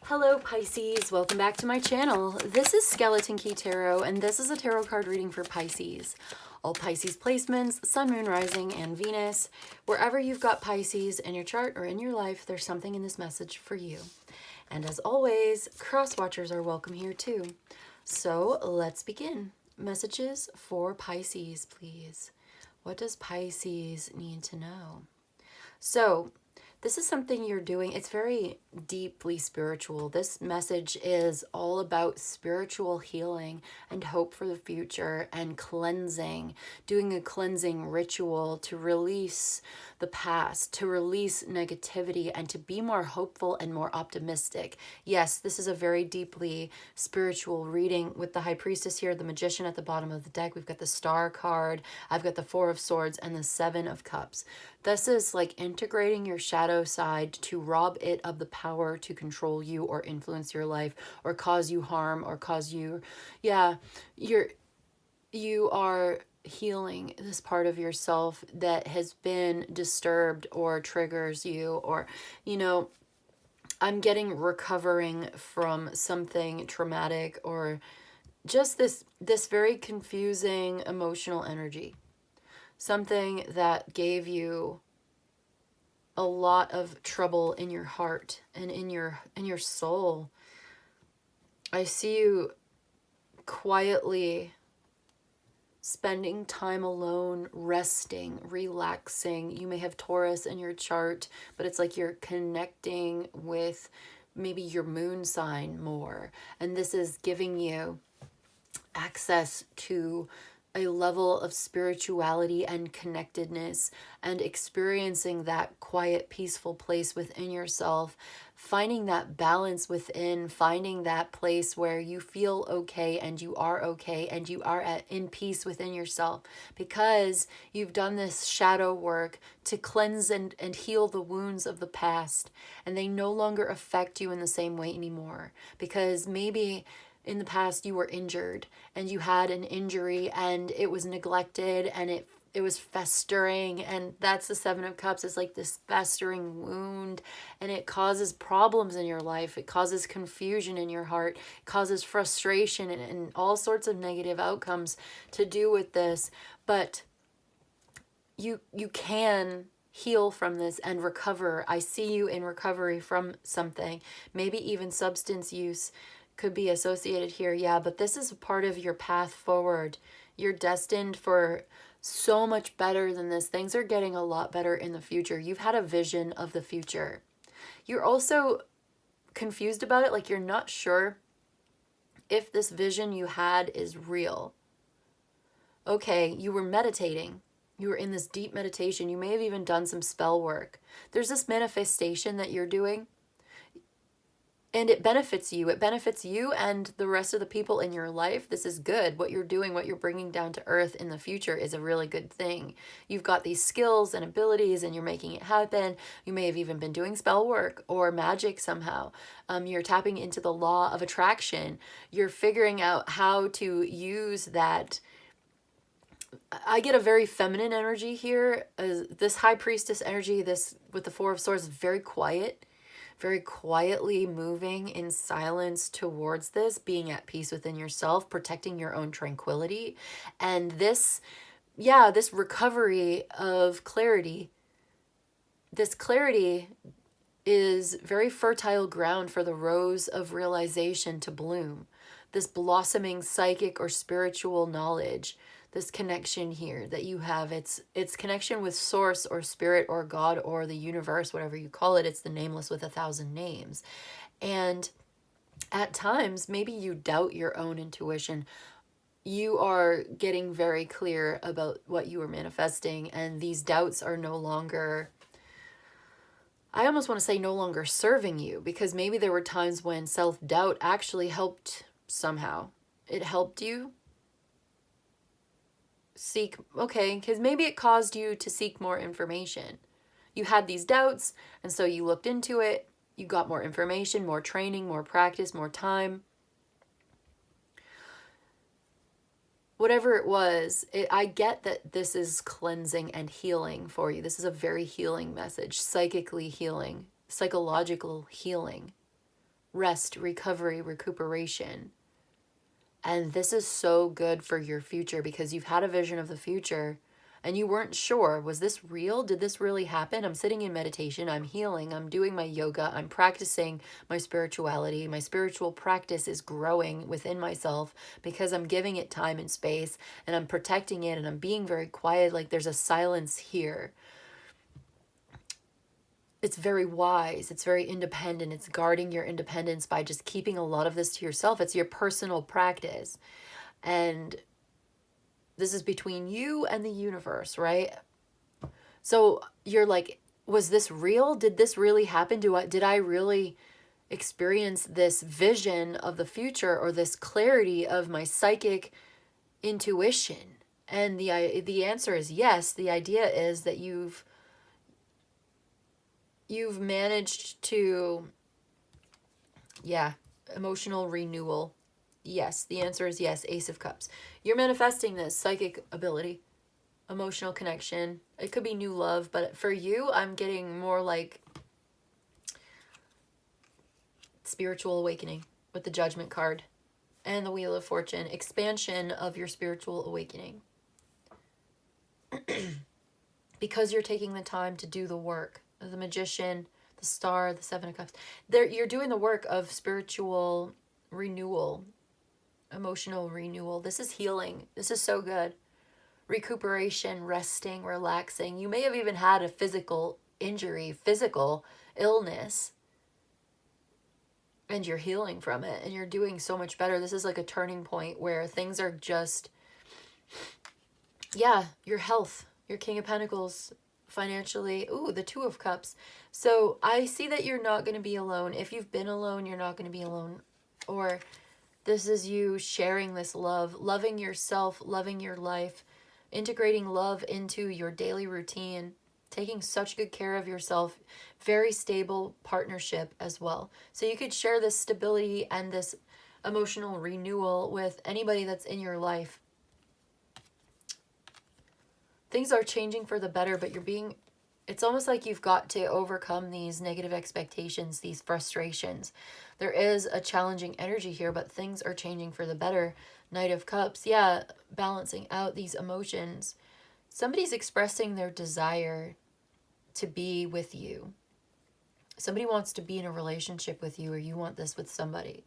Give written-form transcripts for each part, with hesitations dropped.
Hello Pisces, welcome back to my channel. This is Skeleton Key Tarot and this is a tarot card reading for Pisces. All Pisces placements, Sun, Moon, Rising, and Venus. Wherever you've got Pisces in your chart or in your life, there's something in this message for you. And as always, cross watchers are welcome here too. So let's begin. Messages for Pisces, please. What does Pisces need to know? So this is something you're doing. It's very deeply spiritual. This message is all about spiritual healing and hope for the future and cleansing, doing a cleansing ritual to release the past, to release negativity, and to be more hopeful and more optimistic. Yes, this is a very deeply spiritual reading with the High Priestess here, the Magician at the bottom of the deck. We've got the Star card. I've got the Four of Swords and the Seven of Cups. This is like integrating your shadow side to rob it of the power to control you or influence your life or cause you harm or cause you, you are healing this part of yourself that has been disturbed or triggers you, or, I'm getting recovering from something traumatic or just this very confusing emotional energy. Something that gave you a lot of trouble in your heart and in your soul. I see you quietly spending time alone, resting, relaxing. You may have Taurus in your chart, but it's like you're connecting with maybe your moon sign more. And this is giving you access to a level of spirituality and connectedness and experiencing that quiet, peaceful place within yourself, finding that balance within, finding that place where you feel okay and you are in peace within yourself because you've done this shadow work to cleanse and heal the wounds of the past, and they no longer affect you in the same way anymore because maybe in the past you were injured and you had an injury and it was neglected and it was festering, and that's the Seven of Cups. It's like this festering wound and it causes problems in your life. It causes confusion in your heart, it causes frustration and all sorts of negative outcomes to do with this. But you can heal from this and recover. I see you in recovery from something, maybe even substance use could be associated here. Yeah, but this is a part of your path forward. You're destined for so much better than this. Things are getting a lot better in the future. You've had a vision of the future. You're also confused about it, like you're not sure if this vision you had is real. Okay, you were meditating. You were in this deep meditation. You may have even done some spell work. There's this manifestation that you're doing, and it benefits you. It benefits you and the rest of the people in your life. This is good. What you're doing, what you're bringing down to earth in the future is a really good thing. You've got these skills and abilities and you're making it happen. You may have even been doing spell work or magic somehow. You're tapping into the law of attraction. You're figuring out how to use that. I get a very feminine energy here. This High Priestess energy, this with the Four of Swords, is very quiet. Very quietly moving in silence towards this, being at peace within yourself, protecting your own tranquility. And this recovery of clarity, this clarity is very fertile ground for the rose of realization to bloom. This blossoming psychic or spiritual knowledge, this connection here that you have, it's connection with source or spirit or God or the universe, whatever you call it. It's the nameless with 1,000 names. And at times, maybe you doubt your own intuition. You are getting very clear about what you are manifesting, and these doubts are no longer, I almost want to say no longer serving you, because maybe there were times when self-doubt actually helped somehow. It helped you seek, because maybe it caused you to seek more information. You had these doubts, and so you looked into it, you got more information, more training, more practice, more time. Whatever it was, I get that this is cleansing and healing for you. This is a very healing message, psychically healing, psychological healing. rest, recovery, recuperation. And this is so good for your future because you've had a vision of the future and you weren't sure, was this real? Did this really happen? I'm sitting in meditation, I'm healing, I'm doing my yoga, I'm practicing my spirituality. My spiritual practice is growing within myself because I'm giving it time and space and I'm protecting it and I'm being very quiet. Like there's a silence here. It's very wise. It's very independent. It's guarding your independence by just keeping a lot of this to yourself. It's your personal practice. And this is between you and the universe, right? So you're like, was this real? Did this really happen? Did I really experience this vision of the future or this clarity of my psychic intuition? And the answer is yes. The idea is that you've managed to, yeah, emotional renewal. Yes, the answer is yes, Ace of Cups. You're manifesting this psychic ability, emotional connection. It could be new love, but for you, I'm getting more like spiritual awakening with the Judgment card and the Wheel of Fortune. Expansion of your spiritual awakening. Because you're taking the time to do the work. The Magician, the Star, the Seven of Cups. You're doing the work of spiritual renewal, emotional renewal. This is healing. This is so good. Recuperation, resting, relaxing. You may have even had a physical injury, physical illness, and you're healing from it, and you're doing so much better. This is like a turning point where things are just, yeah, your health, your King of Pentacles, financially. Ooh, the Two of Cups. So I see that you're not going to be alone. If you've been alone, you're not going to be alone. Or this is you sharing this love, loving yourself, loving your life, integrating love into your daily routine, taking such good care of yourself. Very stable partnership as well. So you could share this stability and this emotional renewal with anybody that's in your life. Things are changing for the better, but it's almost like you've got to overcome these negative expectations, these frustrations. There is a challenging energy here, but things are changing for the better. Knight of Cups, yeah, balancing out these emotions. Somebody's expressing their desire to be with you. Somebody wants to be in a relationship with you, or you want this with somebody.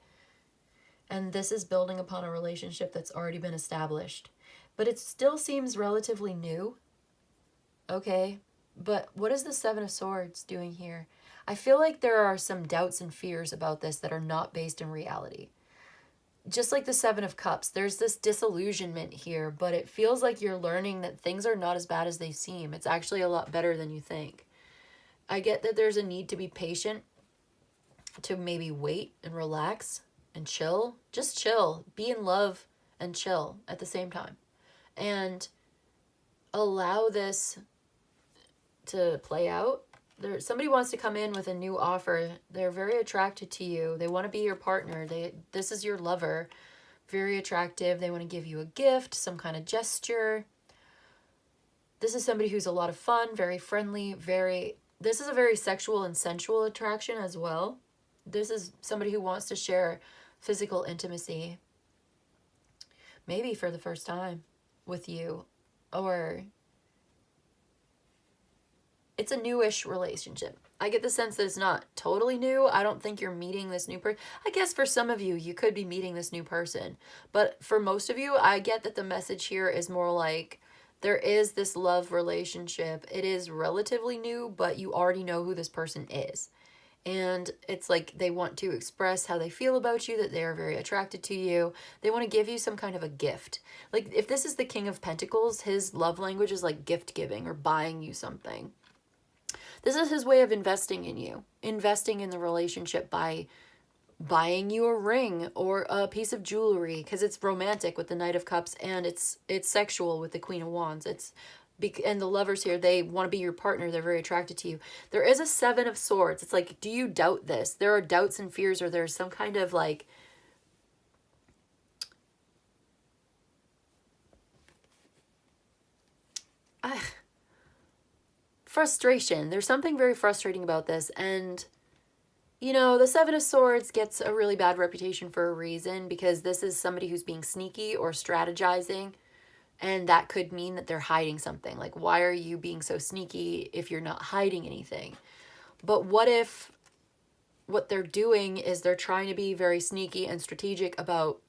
And this is building upon a relationship that's already been established. But it still seems relatively new. Okay, but what is the Seven of Swords doing here? I feel like there are some doubts and fears about this that are not based in reality. Just like the Seven of Cups, there's this disillusionment here, but it feels like you're learning that things are not as bad as they seem. It's actually a lot better than you think. I get that there's a need to be patient, to maybe wait and relax and chill. Just chill. Be in love and chill at the same time. And allow this to play out. Somebody wants to come in with a new offer. They're very attracted to you. They want to be your partner. This is your lover. Very attractive. They want to give you a gift, some kind of gesture. This is somebody who's a lot of fun, very friendly, this is a very sexual and sensual attraction as well. This is somebody who wants to share physical intimacy, maybe for the first time with you, or it's a newish relationship. I get the sense that it's not totally new. I don't think you're meeting this new person. I guess for some of you, you could be meeting this new person. But for most of you, I get that the message here is more like there is this love relationship. It is relatively new, but you already know who this person is. And it's like they want to express how they feel about you, that they are very attracted to you. They want to give you some kind of a gift. Like if this is the King of Pentacles, his love language is like gift giving or buying you something. This is his way of investing in you, investing in the relationship by buying you a ring or a piece of jewelry, because it's romantic with the Knight of Cups, and it's sexual with the Queen of Wands. And the lovers here, they want to be your partner. They're very attracted to you. There is a Seven of Swords. It's like, do you doubt this? There are doubts and fears, or there's some kind of like frustration. There's something very frustrating about this, and You know, the Seven of Swords gets a really bad reputation for a reason, because this is somebody who's being sneaky or strategizing, and that could mean that they're hiding something. Like, why are you being so sneaky if you're not hiding anything? But what if what they're doing is they're trying to be very sneaky and strategic about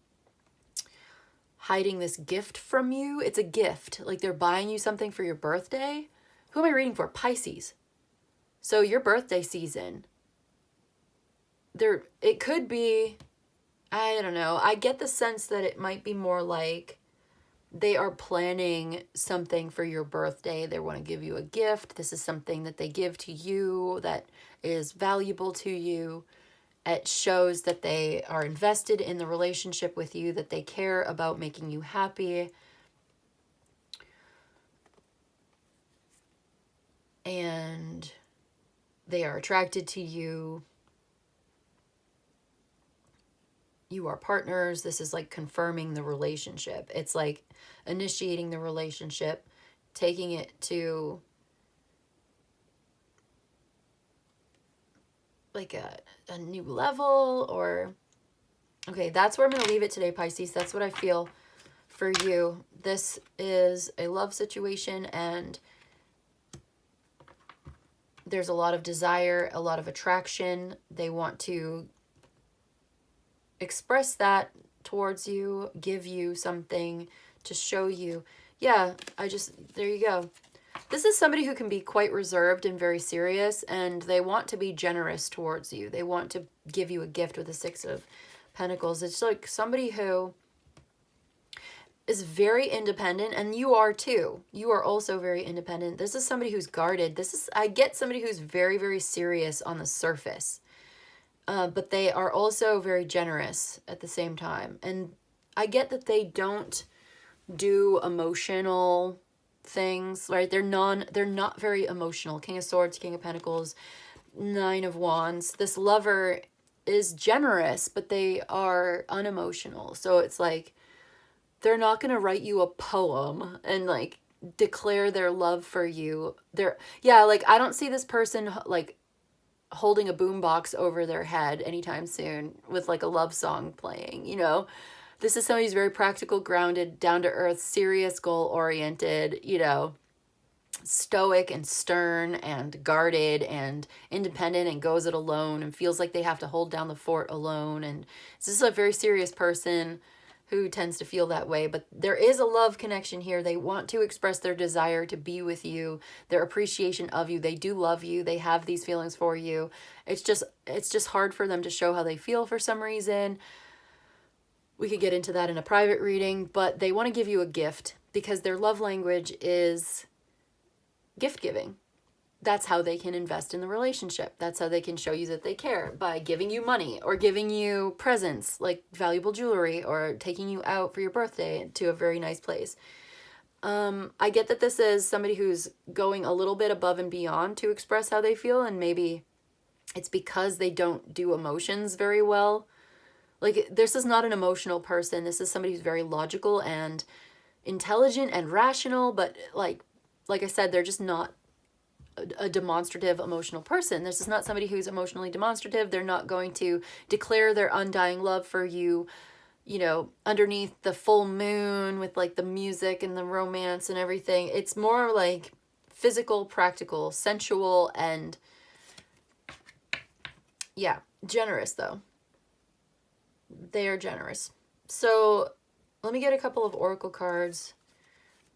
hiding this gift from you? It's a gift. Like, they're buying you something for your birthday. Who am I reading for? Pisces. So your birthday season, it could be, I don't know. I get the sense that it might be more like they are planning something for your birthday. They want to give you a gift. This is something that they give to you that is valuable to you. It shows that they are invested in the relationship with you, that they care about making you happy. And they are attracted to you. You are partners. This is like confirming the relationship. It's like initiating the relationship, taking it to like a new level, or okay, that's where I'm going to leave it today, Pisces. That's what I feel for you. This is a love situation, and there's a lot of desire, a lot of attraction. They want to express that towards you, give you something to show you. Yeah, there you go. This is somebody who can be quite reserved and very serious, and they want to be generous towards you. They want to give you a gift with the Six of Pentacles. It's like somebody who is very independent, and you are too. You are also very independent. This is somebody who's guarded. I get somebody who's very, very serious on the surface. But they are also very generous at the same time. And I get that they don't do emotional things, right? They're not very emotional. King of Swords, King of Pentacles, Nine of Wands. This lover is generous, but they are unemotional. So it's like they're not going to write you a poem and like declare their love for you. Like I don't see this person like holding a boombox over their head anytime soon with like a love song playing, you know. This is somebody who's very practical, grounded, down to earth, serious, goal oriented, you know, stoic and stern and guarded and independent, and goes it alone and feels like they have to hold down the fort alone. And it's just a very serious person who tends to feel that way. But there is a love connection here. They want to express their desire to be with you, their appreciation of you. They do love you. They have these feelings for you. It's just hard for them to show how they feel for some reason. We could get into that in a private reading, but they want to give you a gift because their love language is gift giving. That's how they can invest in the relationship. That's how they can show you that they care, by giving you money or giving you presents like valuable jewelry or taking you out for your birthday to a very nice place. I get that this is somebody who's going a little bit above and beyond to express how they feel, and maybe it's because they don't do emotions very well. Like, this is not an emotional person. This is somebody who's very logical and intelligent and rational, but like I said, they're just not a demonstrative emotional person. This is not somebody who's emotionally demonstrative. They're not going to declare their undying love for you, you know, underneath the full moon with like the music and the romance and everything. It's more like physical, practical, sensual, and yeah, generous though. They are generous. So let me get a couple of oracle cards.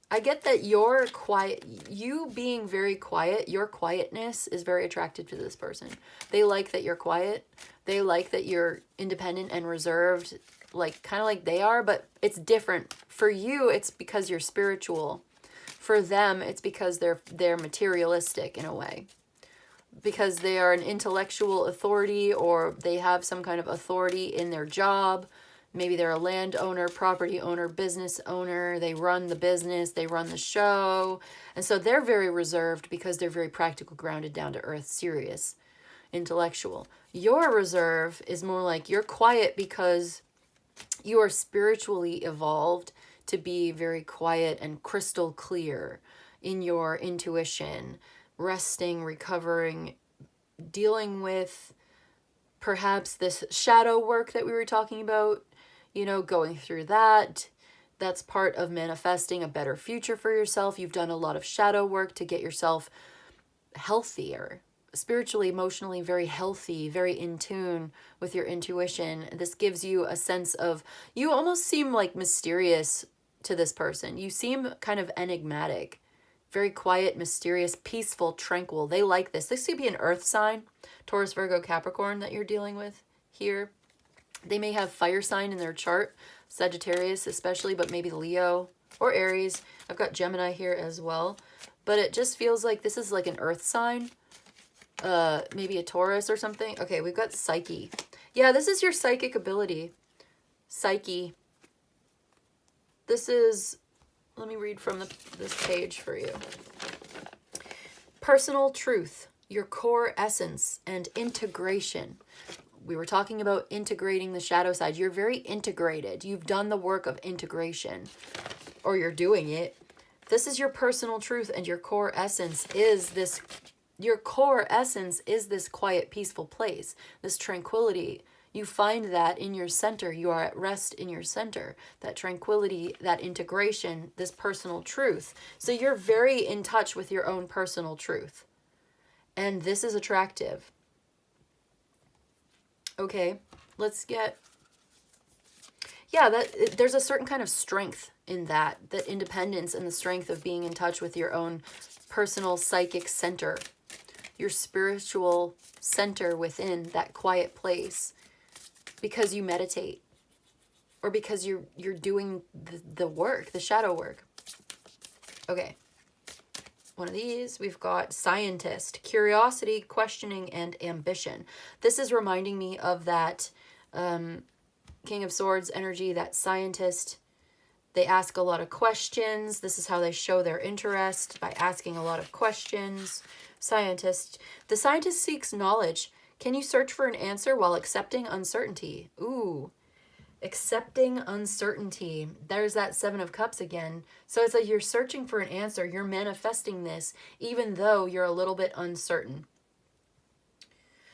I get that you're quiet, you being very quiet, your quietness is very attractive to this person. They like that you're quiet. They like that you're independent and reserved, like kind of like they are, but it's different. For you, it's because you're spiritual. For them, it's because they're materialistic in a way. Because they are an intellectual authority, or they have some kind of authority in their job. Maybe they're a landowner, property owner, business owner. They run the business, they run the show. And so they're very reserved because they're very practical, grounded, down to earth, serious, intellectual. Your reserve is more like you're quiet because you are spiritually evolved to be very quiet and crystal clear in your intuition, resting, recovering, dealing with perhaps this shadow work that we were talking about, you know, going through that. That's part of manifesting a better future for yourself. You've done a lot of shadow work to get yourself healthier, spiritually, emotionally, very healthy, very in tune with your intuition. This gives you a sense of, you almost seem like mysterious to this person. You seem kind of enigmatic, very quiet, mysterious, peaceful, tranquil. They like this. This could be an earth sign, Taurus, Virgo, Capricorn, that you're dealing with here. They may have fire sign in their chart, Sagittarius especially, but maybe Leo or Aries. I've got Gemini here as well. But it just feels like this is like an earth sign. Maybe a Taurus or something. Okay, we've got Psyche. Yeah, this is your psychic ability. Psyche. This is, let me read from this page for you. Personal truth, your core essence, and integration. We were talking about integrating the shadow side. You're very integrated. You've done the work of integration, or you're doing it. This is your personal truth, and your core essence is this. Your core essence is this quiet, peaceful place, this tranquility. You find that in your center. You are at rest in your center. That tranquility, that integration, this personal truth. So you're very in touch with your own personal truth. And this is attractive. Okay, let's get, yeah, there's a certain kind of strength in that independence and the strength of being in touch with your own personal psychic center, your spiritual center within that quiet place, because you meditate, or because you're doing the work, the shadow work. Okay. One of these, we've got scientist, curiosity, questioning, and ambition. This is reminding me of that King of Swords energy, that scientist. They ask a lot of questions. This is how they show their interest, by asking a lot of questions. Scientist. The scientist seeks knowledge. Can you search for an answer while accepting uncertainty? Ooh. Accepting uncertainty. There's that Seven of Cups again. So it's like you're searching for an answer. You're manifesting this even though you're a little bit uncertain.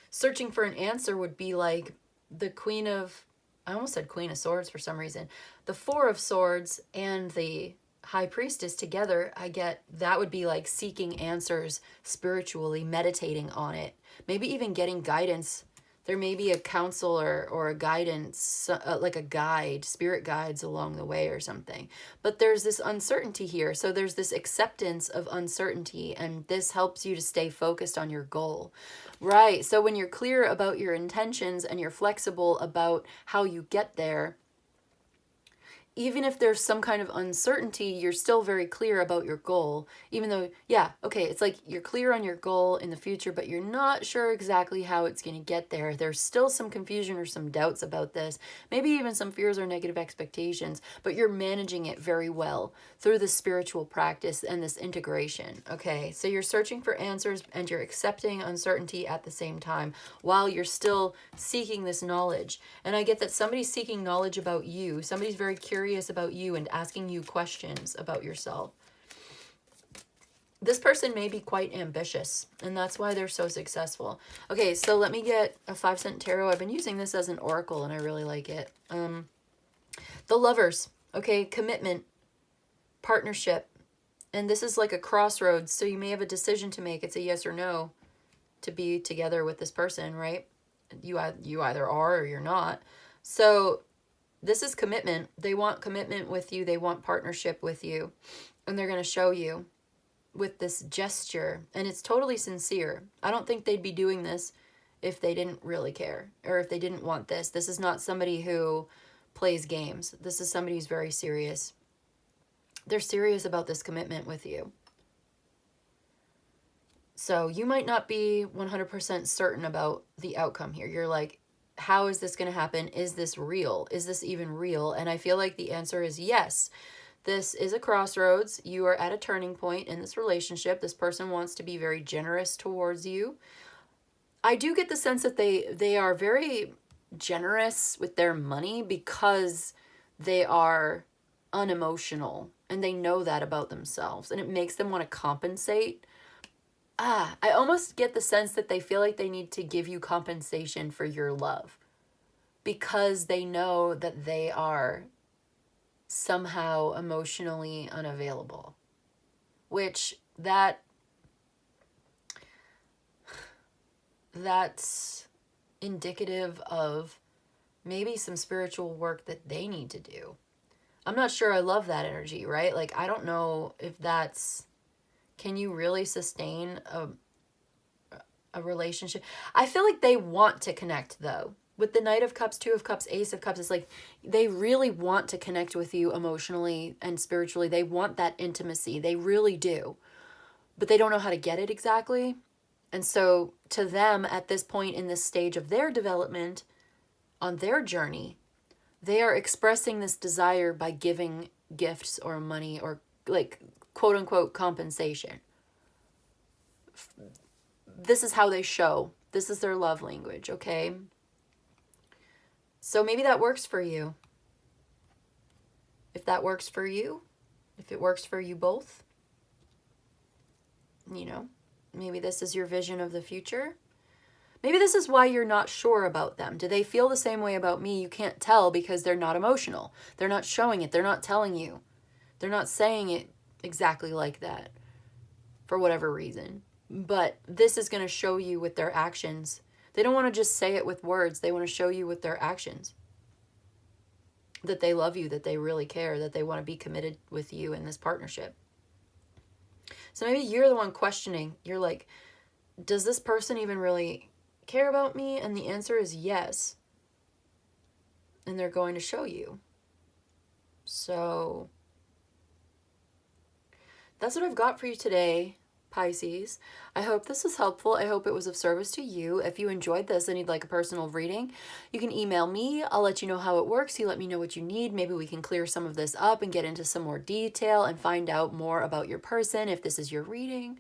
Searching for an answer would be like the Queen of, I almost said Queen of Swords for some reason. The Four of Swords and the High Priestess together, I get that would be like seeking answers spiritually, meditating on it. Maybe even getting guidance. There may be a counselor or a guidance, like a guide, spirit guides along the way or something. But there's this uncertainty here. So there's this acceptance of uncertainty, and this helps you to stay focused on your goal. Right. So when you're clear about your intentions and you're flexible about how you get there, even if there's some kind of uncertainty, you're still very clear about your goal. Even though, yeah, okay, it's like you're clear on your goal in the future, but you're not sure exactly how it's going to get there. There's still some confusion or some doubts about this, maybe even some fears or negative expectations, but you're managing it very well through this spiritual practice and this integration, okay? So you're searching for answers and you're accepting uncertainty at the same time while you're still seeking this knowledge. And I get that somebody's seeking knowledge about you. Somebody's very curious about you and asking you questions about yourself. This person may be quite ambitious, and that's why they're so successful. Okay, so let me get a 5-cent tarot. I've been using this as an oracle, and I really like it. The Lovers, okay, commitment, partnership, and this is like a crossroads, so you may have a decision to make. It's a yes or no to be together with this person, right? You either are or you're not. So this is commitment. They want commitment with you. They want partnership with you. And they're going to show you with this gesture. And it's totally sincere. I don't think they'd be doing this if they didn't really care. Or if they didn't want this. This is not somebody who plays games. This is somebody who's very serious. They're serious about this commitment with you. So you might not be 100% certain about the outcome here. You're like, how is this going to happen? Is this real? Is this even real? And I feel like the answer is yes. This is a crossroads. You are at a turning point in this relationship. This person wants to be very generous towards you. I do get the sense that they are very generous with their money because they are unemotional and they know that about themselves, and it makes them want to compensate. I almost get the sense that they feel like they need to give you compensation for your love because they know that they are somehow emotionally unavailable, which that's indicative of maybe some spiritual work that they need to do. I'm not sure I love that energy, right? Like, I don't know if that's, can you really sustain a relationship? I feel like they want to connect though. With the Knight of Cups, Two of Cups, Ace of Cups, it's like they really want to connect with you emotionally and spiritually. They want that intimacy. They really do. But they don't know how to get it exactly. And so to them at this point in this stage of their development on their journey, they are expressing this desire by giving gifts or money or like quote unquote compensation. This is how they show. This is their love language, okay? So maybe that works for you. If that works for you, if it works for you both, you know, maybe this is your vision of the future. Maybe this is why you're not sure about them. Do they feel the same way about me? You can't tell because they're not emotional. They're not showing it. They're not telling you. They're not saying it exactly like that for whatever reason. But this is going to show you with their actions. They don't want to just say it with words. They want to show you with their actions that they love you, that they really care, that they want to be committed with you in this partnership. So maybe you're the one questioning. You're like, does this person even really care about me? And the answer is yes. And they're going to show you. So that's what I've got for you today, Pisces. I hope this was helpful. I hope it was of service to you. If you enjoyed this and you'd like a personal reading, you can email me. I'll let you know how it works. You let me know what you need. Maybe we can clear some of this up and get into some more detail and find out more about your person if this is your reading.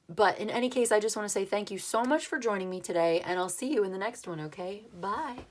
But in any case, I just want to say thank you so much for joining me today, and I'll see you in the next one, okay? Bye.